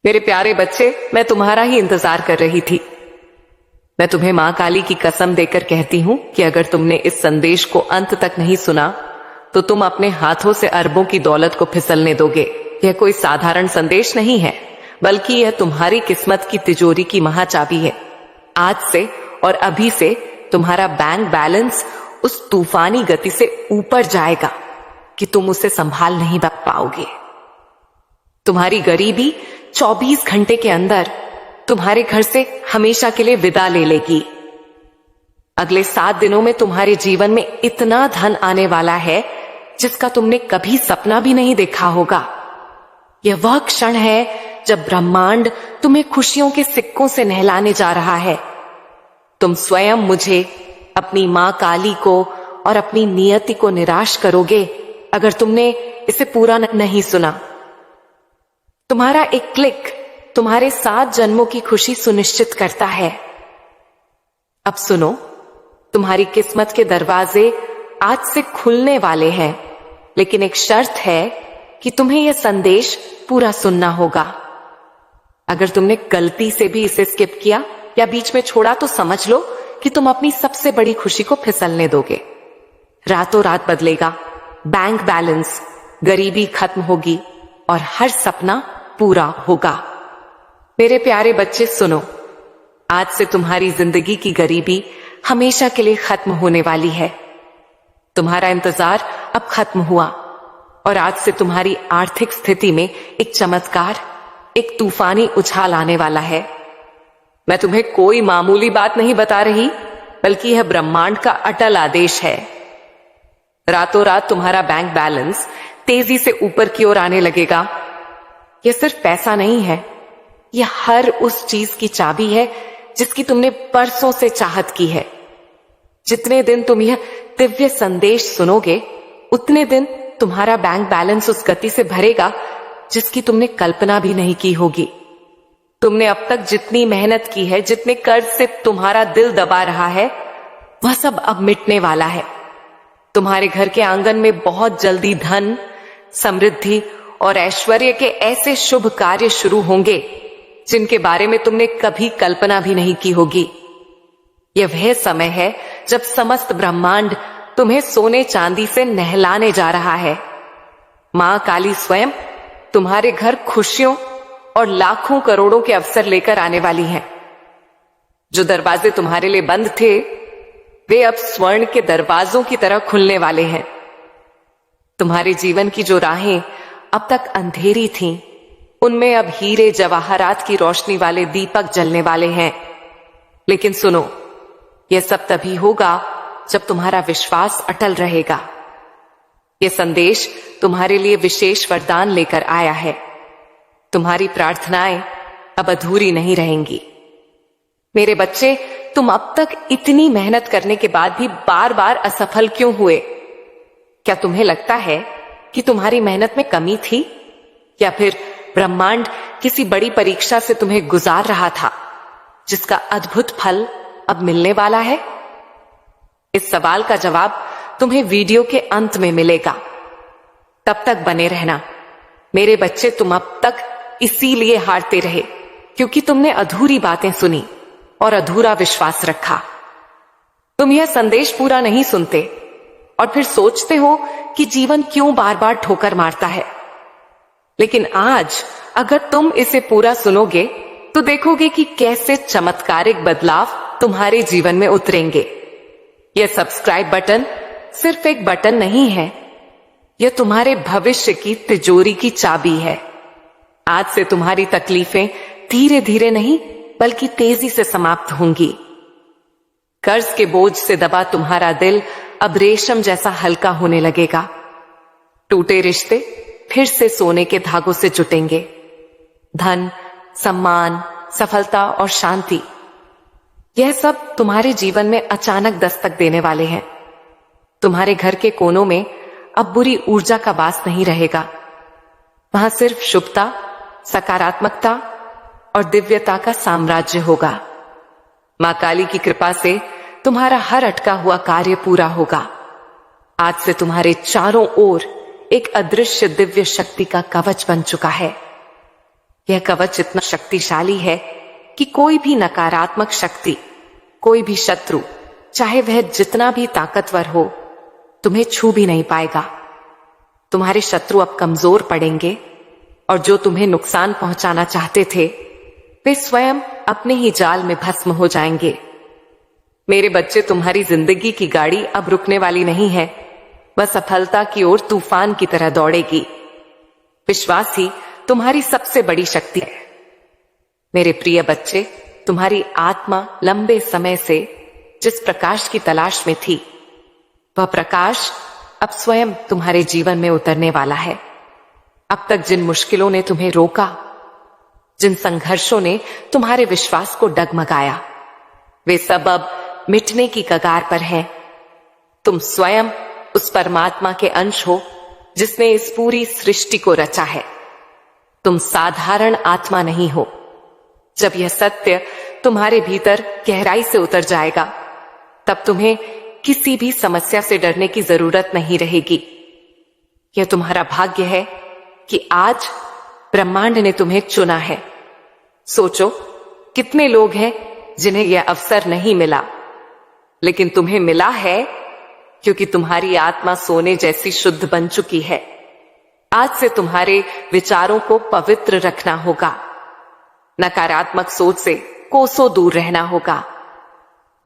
मेरे प्यारे बच्चे, मैं तुम्हारा ही इंतजार कर रही थी। मैं तुम्हें मां काली की कसम देकर कहती हूं कि अगर तुमने इस संदेश को अंत तक नहीं सुना तो तुम अपने हाथों से अरबों की दौलत को फिसलने दोगे। यह कोई साधारण संदेश नहीं है, बल्कि यह तुम्हारी किस्मत की तिजोरी की महाचाबी है। आज से और अभी से तुम्हारा बैंक बैलेंस उस तूफानी गति से ऊपर जाएगा कि तुम उसे संभाल नहीं पाओगे। तुम्हारी गरीबी 24 घंटे के अंदर तुम्हारे घर से हमेशा के लिए विदा ले लेगी। अगले 7 दिनों में तुम्हारे जीवन में इतना धन आने वाला है जिसका तुमने कभी सपना भी नहीं देखा होगा। यह वह क्षण है जब ब्रह्मांड तुम्हें खुशियों के सिक्कों से नहलाने जा रहा है। तुम स्वयं मुझे, अपनी मां काली को और अपनी नियति को निराश करोगे अगर तुमने इसे पूरा नहीं सुना। तुम्हारा एक क्लिक तुम्हारे 7 जन्मों की खुशी सुनिश्चित करता है। अब सुनो, तुम्हारी किस्मत के दरवाजे आज से खुलने वाले हैं, लेकिन एक शर्त है कि तुम्हें यह संदेश पूरा सुनना होगा। अगर तुमने गलती से भी इसे स्किप किया या बीच में छोड़ा तो समझ लो कि तुम अपनी सबसे बड़ी खुशी को फिसलने दोगे। रातों रात बदलेगा बैंक बैलेंस, गरीबी खत्म होगी और हर सपना पूरा होगा। मेरे प्यारे बच्चे सुनो, आज से तुम्हारी जिंदगी की गरीबी हमेशा के लिए खत्म होने वाली है। तुम्हारा इंतजार अब खत्म हुआ और आज से तुम्हारी आर्थिक स्थिति में एक चमत्कार, एक तूफानी उछाल आने वाला है। मैं तुम्हें कोई मामूली बात नहीं बता रही, बल्कि यह ब्रह्मांड का अटल आदेश है। रातों रात तुम्हारा बैंक बैलेंस तेजी से ऊपर की ओर आने लगेगा। यह सिर्फ पैसा नहीं है, यह हर उस चीज की चाबी है जिसकी तुमने बरसों से चाहत की है। जितने दिन तुम यह दिव्य संदेश सुनोगे, उतने दिन तुम्हारा बैंक बैलेंस उस गति से भरेगा जिसकी तुमने कल्पना भी नहीं की होगी। तुमने अब तक जितनी मेहनत की है, जितने कर्ज से तुम्हारा दिल दबा रहा है, वह सब अब मिटने वाला है। तुम्हारे घर के आंगन में बहुत जल्दी धन, समृद्धि और ऐश्वर्य के ऐसे शुभ कार्य शुरू होंगे जिनके बारे में तुमने कभी कल्पना भी नहीं की होगी। यह वह समय है जब समस्त ब्रह्मांड तुम्हें सोने चांदी से नहलाने जा रहा है। मां काली स्वयं तुम्हारे घर खुशियों और लाखों करोड़ों के अवसर लेकर आने वाली हैं। जो दरवाजे तुम्हारे लिए बंद थे, वे अब स्वर्ण के दरवाजों की तरह खुलने वाले हैं। तुम्हारे जीवन की जो राहें अब तक अंधेरी थीं, उनमें अब हीरे जवाहरात की रोशनी वाले दीपक जलने वाले हैं। लेकिन सुनो, यह सब तभी होगा जब तुम्हारा विश्वास अटल रहेगा। यह संदेश तुम्हारे लिए विशेष वरदान लेकर आया है। तुम्हारी प्रार्थनाएं अब अधूरी नहीं रहेंगी। मेरे बच्चे, तुम अब तक इतनी मेहनत करने के बाद भी बार बार असफल क्यों हुए? क्या तुम्हें लगता है कि तुम्हारी मेहनत में कमी थी, या फिर ब्रह्मांड किसी बड़ी परीक्षा से तुम्हें गुजार रहा था जिसका अद्भुत फल अब मिलने वाला है? इस सवाल का जवाब तुम्हें वीडियो के अंत में मिलेगा। तब तक बने रहना। मेरे बच्चे, तुम अब तक इसीलिए हारते रहे क्योंकि तुमने अधूरी बातें सुनी और अधूरा विश्वास रखा। तुम यह संदेश पूरा नहीं सुनते और फिर सोचते हो कि जीवन क्यों बार बार ठोकर मारता है। लेकिन आज अगर तुम इसे पूरा सुनोगे तो देखोगे कि कैसे चमत्कारिक बदलाव तुम्हारे जीवन में उतरेंगे। यह सब्सक्राइब बटन सिर्फ एक बटन नहीं है, यह तुम्हारे भविष्य की तिजोरी की चाबी है। आज से तुम्हारी तकलीफें धीरे धीरे नहीं बल्कि तेजी से समाप्त होंगी। कर्ज के बोझ से दबा तुम्हारा दिल अब रेशम जैसा हल्का होने लगेगा। टूटे रिश्ते फिर से सोने के धागों से जुटेंगे। धन, सम्मान, सफलता और शांति, यह सब तुम्हारे जीवन में अचानक दस्तक देने वाले हैं। तुम्हारे घर के कोनों में अब बुरी ऊर्जा का वास नहीं रहेगा। वहां सिर्फ शुभता, सकारात्मकता और दिव्यता का साम्राज्य होगा। मां काली की कृपा से तुम्हारा हर अटका हुआ कार्य पूरा होगा। आज से तुम्हारे चारों ओर एक अदृश्य दिव्य शक्ति का कवच बन चुका है। यह कवच इतना शक्तिशाली है कि कोई भी नकारात्मक शक्ति, कोई भी शत्रु, चाहे वह जितना भी ताकतवर हो, तुम्हें छू भी नहीं पाएगा। तुम्हारे शत्रु अब कमजोर पड़ेंगे और जो तुम्हें नुकसान पहुंचाना चाहते थे वे स्वयं अपने ही जाल में भस्म हो जाएंगे। मेरे बच्चे, तुम्हारी जिंदगी की गाड़ी अब रुकने वाली नहीं है, वह सफलता की ओर तूफान की तरह दौड़ेगी। विश्वास ही तुम्हारी सबसे बड़ी शक्ति है। मेरे प्रिय बच्चे, तुम्हारी आत्मा लंबे समय से जिस प्रकाश की तलाश में थी, वह प्रकाश अब स्वयं तुम्हारे जीवन में उतरने वाला है। अब तक जिन मुश्किलों ने तुम्हें रोका, जिन संघर्षों ने तुम्हारे विश्वास को डगमगाया, वे सब अब मिटने की कगार पर हैं। तुम स्वयं उस परमात्मा के अंश हो जिसने इस पूरी सृष्टि को रचा है। तुम साधारण आत्मा नहीं हो। जब यह सत्य तुम्हारे भीतर गहराई से उतर जाएगा, तब तुम्हें किसी भी समस्या से डरने की जरूरत नहीं रहेगी। यह तुम्हारा भाग्य है कि आज ब्रह्मांड ने तुम्हें चुना है। सोचो, कितने लोग हैं जिन्हें यह अवसर नहीं मिला, लेकिन तुम्हें मिला है क्योंकि तुम्हारी आत्मा सोने जैसी शुद्ध बन चुकी है। आज से तुम्हारे विचारों को पवित्र रखना होगा। नकारात्मक सोच से कोसों दूर रहना होगा।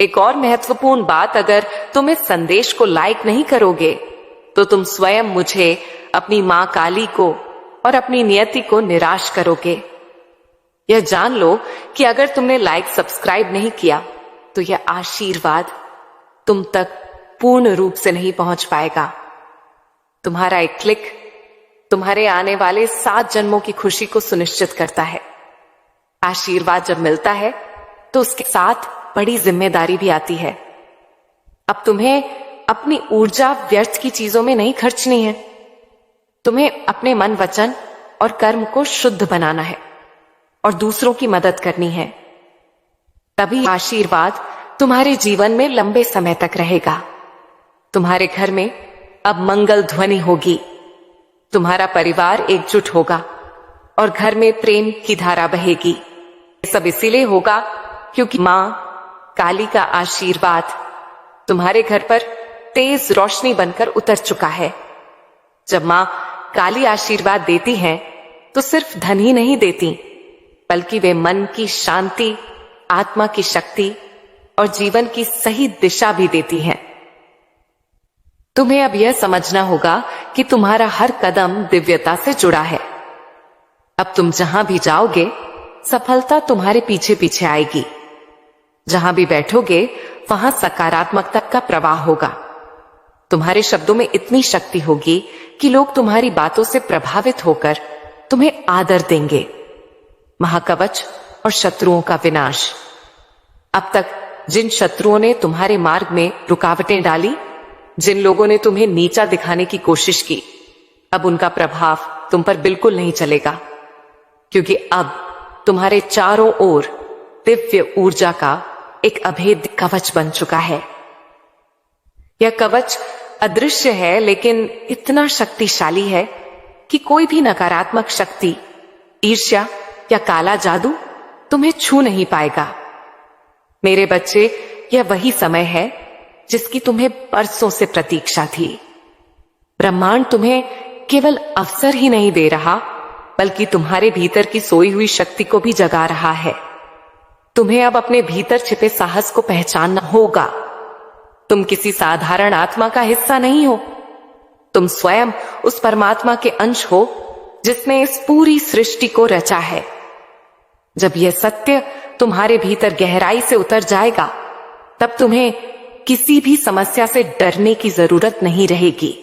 एक और महत्वपूर्ण बात, अगर तुम इस संदेश को लाइक नहीं करोगे तो तुम स्वयं मुझे, अपनी मां काली को और अपनी नियति को निराश करोगे। यह जान लो कि अगर तुमने लाइक सब्सक्राइब नहीं किया तो यह आशीर्वाद तुम तक पूर्ण रूप से नहीं पहुंच पाएगा। तुम्हारा एक क्लिक तुम्हारे आने वाले 7 जन्मों की खुशी को सुनिश्चित करता है। आशीर्वाद जब मिलता है तो उसके साथ बड़ी जिम्मेदारी भी आती है। अब तुम्हें अपनी ऊर्जा व्यर्थ की चीजों में नहीं खर्चनी है। तुम्हें अपने मन, वचन और कर्म को शुद्ध बनाना है और दूसरों की मदद करनी है। तभी आशीर्वाद तुम्हारे जीवन में लंबे समय तक रहेगा। तुम्हारे घर में अब मंगल ध्वनि होगी। तुम्हारा परिवार एकजुट होगा और घर में प्रेम की धारा बहेगी। ये सब इसीलिए होगा क्योंकि मां काली का आशीर्वाद तुम्हारे घर पर तेज रोशनी बनकर उतर चुका है। जब मां काली आशीर्वाद देती हैं तो सिर्फ धन ही नहीं देती, बल्कि वे मन की शांति, आत्मा की शक्ति और जीवन की सही दिशा भी देती हैं। तुम्हें अब यह समझना होगा कि तुम्हारा हर कदम दिव्यता से जुड़ा है। अब तुम जहां भी जाओगे, सफलता तुम्हारे पीछे पीछे आएगी। जहां भी बैठोगे वहां सकारात्मकता का प्रवाह होगा। तुम्हारे शब्दों में इतनी शक्ति होगी कि लोग तुम्हारी बातों से प्रभावित होकर तुम्हें आदर देंगे। महाकवच और शत्रुओं का विनाश। अब तक जिन शत्रुओं ने तुम्हारे मार्ग में रुकावटें डाली, जिन लोगों ने तुम्हें नीचा दिखाने की कोशिश की, अब उनका प्रभाव तुम पर बिल्कुल नहीं चलेगा, क्योंकि अब तुम्हारे चारों ओर दिव्य ऊर्जा का एक अभेद्य कवच बन चुका है। यह कवच अदृश्य है, लेकिन इतना शक्तिशाली है कि कोई भी नकारात्मक शक्ति, ईर्ष्या या काला जादू तुम्हें छू नहीं पाएगा। मेरे बच्चे, यह वही समय है जिसकी तुम्हें बरसों से प्रतीक्षा थी। ब्रह्मांड तुम्हें केवल अवसर ही नहीं दे रहा, बल्कि तुम्हारे भीतर की सोई हुई शक्ति को भी जगा रहा है। तुम्हें अब अपने भीतर छिपे साहस को पहचानना होगा। तुम किसी साधारण आत्मा का हिस्सा नहीं हो। तुम स्वयं उस परमात्मा के अंश हो जिसने इस पूरी सृष्टि को रचा है। जब यह सत्य तुम्हारे भीतर गहराई से उतर जाएगा, तब तुम्हें किसी भी समस्या से डरने की जरूरत नहीं रहेगी।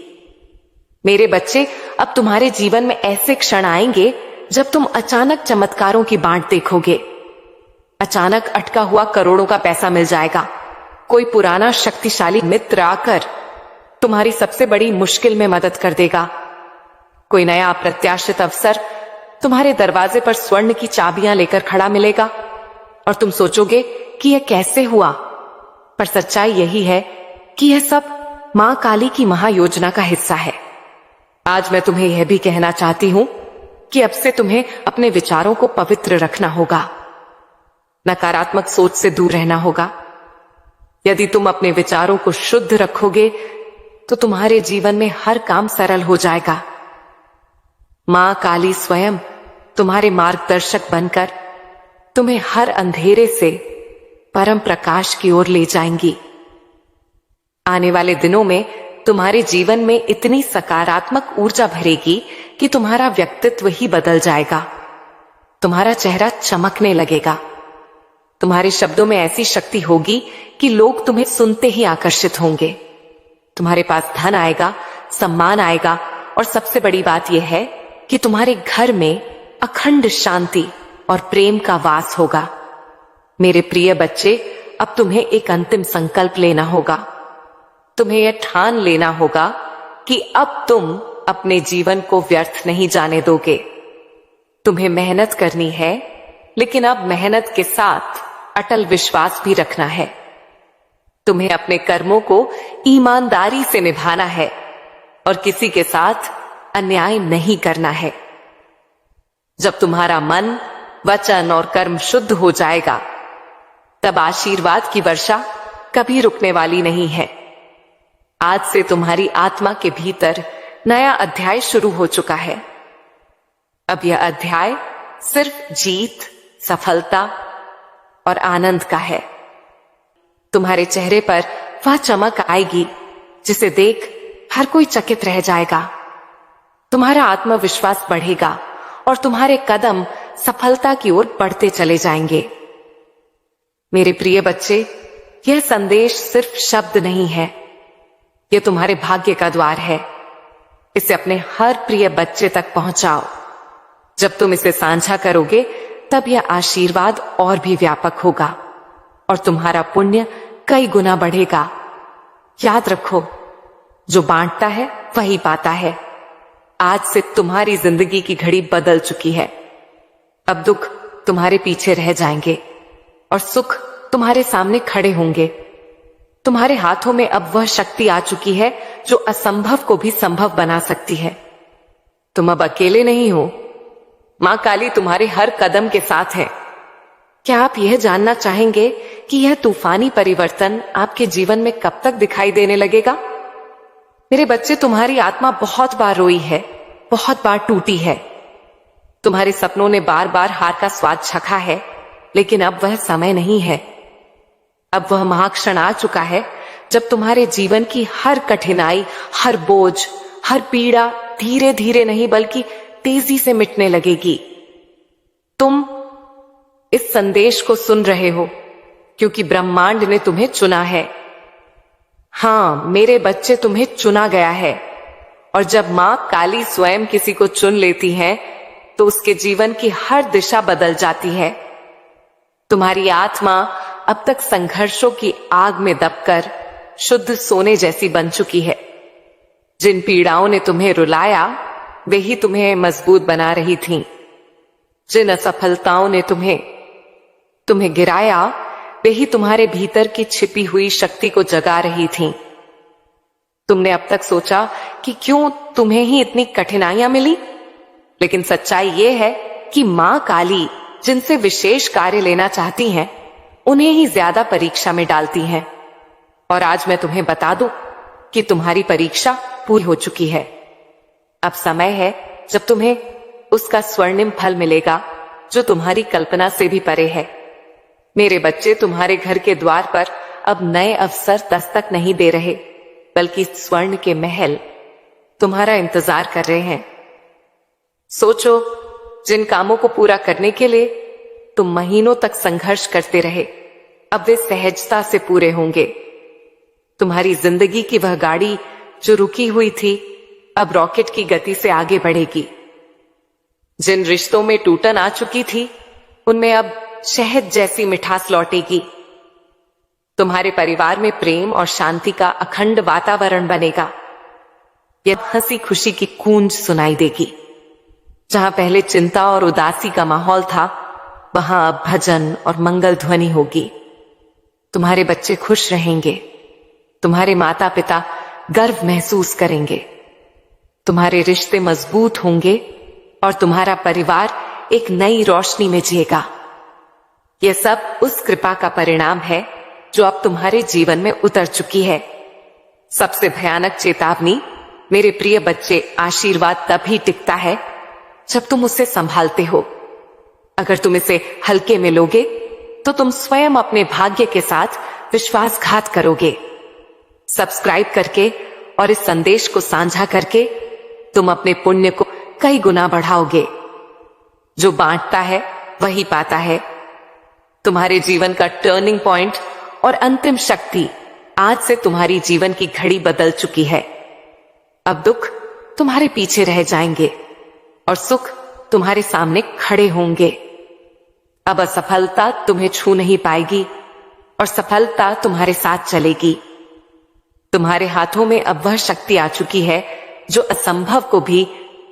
मेरे बच्चे, अब तुम्हारे जीवन में ऐसे क्षण आएंगे जब तुम अचानक चमत्कारों की बांट देखोगे। अचानक अटका हुआ करोड़ों का पैसा मिल जाएगा। कोई पुराना शक्तिशाली मित्र आकर तुम्हारी सबसे बड़ी मुश्किल में मदद कर देगा। कोई नया अप्रत्याशित अवसर तुम्हारे दरवाजे पर स्वर्ण की चाबियां लेकर खड़ा मिलेगा और तुम सोचोगे कि यह कैसे हुआ, पर सच्चाई यही है कि यह सब मां काली की महायोजना का हिस्सा है। आज मैं तुम्हें यह भी कहना चाहती हूं कि अब से तुम्हें अपने विचारों को पवित्र रखना होगा, नकारात्मक सोच से दूर रहना होगा। यदि तुम अपने विचारों को शुद्ध रखोगे तो तुम्हारे जीवन में हर काम सरल हो जाएगा। मां काली स्वयं तुम्हारे मार्गदर्शक बनकर तुम्हें हर अंधेरे से परम प्रकाश की ओर ले जाएंगी। आने वाले दिनों में तुम्हारे जीवन में इतनी सकारात्मक ऊर्जा भरेगी कि तुम्हारा व्यक्तित्व ही बदल जाएगा। तुम्हारा चेहरा चमकने लगेगा। तुम्हारे शब्दों में ऐसी शक्ति होगी कि लोग तुम्हें सुनते ही आकर्षित होंगे। तुम्हारे पास धन आएगा, सम्मान आएगा और सबसे बड़ी बात यह है कि तुम्हारे घर में अखंड शांति और प्रेम का वास होगा। मेरे प्रिय बच्चे, अब तुम्हें एक अंतिम संकल्प लेना होगा। तुम्हें यह ठान लेना होगा कि अब तुम अपने जीवन को व्यर्थ नहीं जाने दोगे। तुम्हें मेहनत करनी है, लेकिन अब मेहनत के साथ अटल विश्वास भी रखना है। तुम्हें अपने कर्मों को ईमानदारी से निभाना है और किसी के साथ अन्याय नहीं करना है। जब तुम्हारा मन, वचन और कर्म शुद्ध हो जाएगा, तब आशीर्वाद की वर्षा कभी रुकने वाली नहीं है। आज से तुम्हारी आत्मा के भीतर नया अध्याय शुरू हो चुका है। अब यह अध्याय सिर्फ जीत, सफलता और आनंद का है। तुम्हारे चेहरे पर वह चमक आएगी जिसे देख हर कोई चकित रह जाएगा। तुम्हारा आत्मविश्वास बढ़ेगा और तुम्हारे कदम सफलता की ओर बढ़ते चले जाएंगे। मेरे प्रिय बच्चे, यह संदेश सिर्फ शब्द नहीं है, यह तुम्हारे भाग्य का द्वार है। इसे अपने हर प्रिय बच्चे तक पहुंचाओ। जब तुम इसे साझा करोगे, तब यह आशीर्वाद और भी व्यापक होगा और तुम्हारा पुण्य कई गुना बढ़ेगा। याद रखो, जो बांटता है वही पाता है। आज से तुम्हारी जिंदगी की घड़ी बदल चुकी है। अब दुख तुम्हारे पीछे रह जाएंगे और सुख तुम्हारे सामने खड़े होंगे। तुम्हारे हाथों में अब वह शक्ति आ चुकी है जो असंभव को भी संभव बना सकती है। तुम अब अकेले नहीं हो। मां काली तुम्हारे हर कदम के साथ है। क्या आप यह जानना चाहेंगे कि यह तूफानी परिवर्तन आपके जीवन में कब तक दिखाई देने लगेगा? मेरे बच्चे, तुम्हारी आत्मा बहुत बार रोई है, बहुत बार टूटी है। तुम्हारे सपनों ने बार बार हार का स्वाद चखा है, लेकिन अब वह समय नहीं है। अब वह महाक्षण आ चुका है जब तुम्हारे जीवन की हर कठिनाई, हर बोझ, हर पीड़ा धीरे धीरे नहीं बल्कि तेजी से मिटने लगेगी। तुम इस संदेश को सुन रहे हो क्योंकि ब्रह्मांड ने तुम्हें चुना है। हां मेरे बच्चे, तुम्हें चुना गया है। और जब मां काली स्वयं किसी को चुन लेती है तो उसके जीवन की हर दिशा बदल जाती है। तुम्हारी आत्मा अब तक संघर्षों की आग में दबकर शुद्ध सोने जैसी बन चुकी है। जिन पीड़ाओं ने तुम्हें रुलाया, वे ही तुम्हें मजबूत बना रही थीं। जिन असफलताओं ने तुम्हें गिराया, वे ही तुम्हारे भीतर की छिपी हुई शक्ति को जगा रही थीं। तुमने अब तक सोचा कि क्यों तुम्हें ही इतनी कठिनाइयां मिली, लेकिन सच्चाई ये है कि मां काली जिनसे विशेष कार्य लेना चाहती हैं, उन्हें ही ज्यादा परीक्षा में डालती हैं। और आज मैं तुम्हें बता दूं कि तुम्हारी परीक्षा पूरी हो चुकी है। अब समय है जब तुम्हें उसका स्वर्णिम फल मिलेगा जो तुम्हारी कल्पना से भी परे है। मेरे बच्चे, तुम्हारे घर के द्वार पर अब नए अवसर दस्तक नहीं दे रहे, बल्कि स्वर्ण के महल तुम्हारा इंतजार कर रहे हैं। सोचो, जिन कामों को पूरा करने के लिए तुम महीनों तक संघर्ष करते रहे, अब वे सहजता से पूरे होंगे। तुम्हारी जिंदगी की वह गाड़ी जो रुकी हुई थी, अब रॉकेट की गति से आगे बढ़ेगी। जिन रिश्तों में टूटन आ चुकी थी, उनमें अब शहद जैसी मिठास लौटेगी। तुम्हारे परिवार में प्रेम और शांति का अखंड वातावरण बनेगा। यह हंसी खुशी की गूंज सुनाई देगी। जहां पहले चिंता और उदासी का माहौल था, वहां अब भजन और मंगल ध्वनि होगी। तुम्हारे बच्चे खुश रहेंगे। तुम्हारे माता पिता गर्व महसूस करेंगे। तुम्हारे रिश्ते मजबूत होंगे और तुम्हारा परिवार एक नई रोशनी में जिएगा। यह सब उस कृपा का परिणाम है जो अब तुम्हारे जीवन में उतर चुकी है। सबसे भयानक चेतावनी, मेरे प्रिय बच्चे, आशीर्वाद तभी टिकता है जब तुम उसे संभालते हो। अगर तुम इसे हल्के में लोगे तो तुम स्वयं अपने भाग्य के साथ विश्वासघात करोगे। सब्सक्राइब करके और इस संदेश को साझा करके तुम अपने पुण्य को कई गुना बढ़ाओगे। जो बांटता है वही पाता है। तुम्हारे जीवन का टर्निंग पॉइंट और अंतिम शक्ति आज से तुम्हारी जीवन की घड़ी बदल चुकी है। अब दुख तुम्हारे पीछे रह जाएंगे और सुख तुम्हारे सामने खड़े होंगे। अब असफलता तुम्हें छू नहीं पाएगी और सफलता तुम्हारे साथ चलेगी। तुम्हारे हाथों में अब वह शक्ति आ चुकी है जो असंभव को भी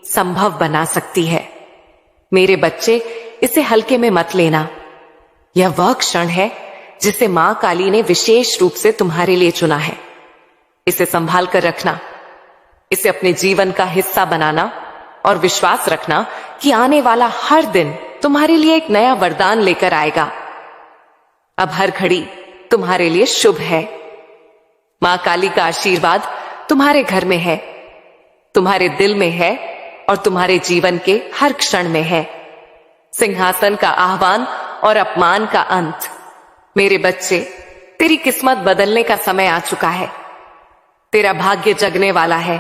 संभव बना सकती है। मेरे बच्चे, इसे हल्के में मत लेना। यह वह क्षण है जिसे मां काली ने विशेष रूप से तुम्हारे लिए चुना है। इसे संभाल कर रखना, इसे अपने जीवन का हिस्सा बनाना और विश्वास रखना कि आने वाला हर दिन तुम्हारे लिए एक नया वरदान लेकर आएगा। अब हर घड़ी तुम्हारे लिए शुभ है। मां काली का आशीर्वाद तुम्हारे घर में है, तुम्हारे दिल में है और तुम्हारे जीवन के हर क्षण में है। सिंहासन का आह्वान और अपमान का अंत। मेरे बच्चे, तेरी किस्मत बदलने का समय आ चुका है। तेरा भाग्य जगने वाला है।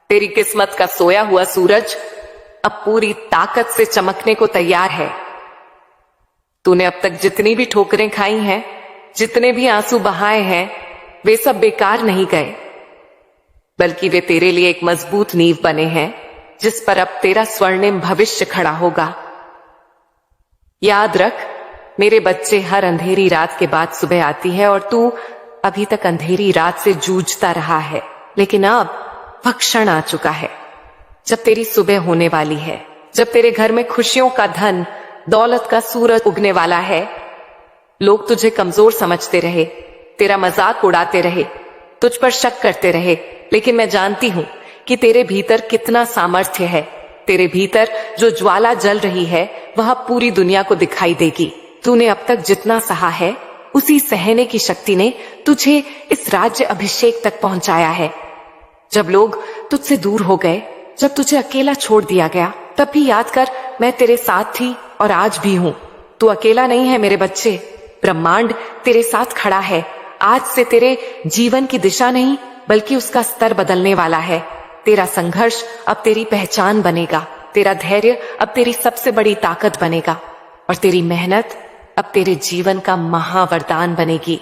तेरी किस्मत का सोया हुआ सूरज अब पूरी ताकत से चमकने को तैयार है। तूने अब तक जितनी भी ठोकरें खाई हैं, जितने भी आंसू बहाए हैं, वे सब बेकार नहीं गए, बल्कि वे तेरे लिए एक मजबूत नींव बने हैं जिस पर अब तेरा स्वर्णिम भविष्य खड़ा होगा। याद रख मेरे बच्चे, हर अंधेरी रात के बाद सुबह आती है और तू अभी तक अंधेरी रात से जूझता रहा है। लेकिन अब वह क्षण आ चुका है जब तेरी सुबह होने वाली है, जब तेरे घर में खुशियों का धन, दौलत का सूरज उगने वाला है। लोग तुझे कमजोर समझते रहे, तेरा मजाक उड़ाते रहे, तुझ पर शक करते रहे, लेकिन मैं जानती हूं कि तेरे भीतर कितना सामर्थ्य है। तेरे भीतर जो ज्वाला जल रही है वह पूरी दुनिया को दिखाई देगी। तूने अब तक जितना सहा है, उसी सहने की शक्ति ने तुझे इस राज्य अभिषेक तक पहुंचाया है। जब लोग तुझसे दूर हो गए, जब तुझे अकेला छोड़ दिया गया, तब भी याद कर, मैं तेरे साथ थी और आज भी हूं। तू अकेला नहीं है मेरे बच्चे, ब्रह्मांड तेरे साथ खड़ा है। आज से तेरे जीवन की दिशा नहीं बल्कि उसका स्तर बदलने वाला है। तेरा संघर्ष अब तेरी पहचान बनेगा, तेरा धैर्य अब तेरी सबसे बड़ी ताकत बनेगा और तेरी मेहनत अब तेरे जीवन का महावरदान बनेगी।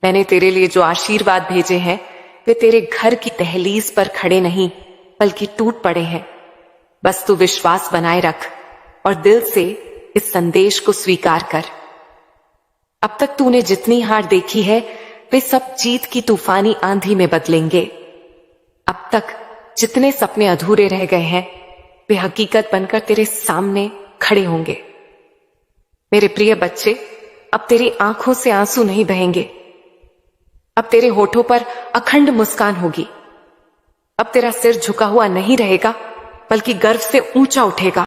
मैंने तेरे लिए जो आशीर्वाद भेजे हैं वे तेरे घर की दहलीज पर खड़े नहीं बल्कि टूट पड़े हैं। बस तू विश्वास बनाए रख और दिल से इस संदेश को स्वीकार कर। अब तक तूने जितनी हार देखी है वे सब जीत की तूफानी आंधी में बदलेंगे। अब तक जितने सपने अधूरे रह गए हैं वे हकीकत बनकर तेरे सामने खड़े होंगे। मेरे प्रिय बच्चे, अब तेरी आंखों से आंसू नहीं बहेंगे। अब तेरे होठों पर अखंड मुस्कान होगी। अब तेरा सिर झुका हुआ नहीं रहेगा बल्कि गर्व से ऊंचा उठेगा।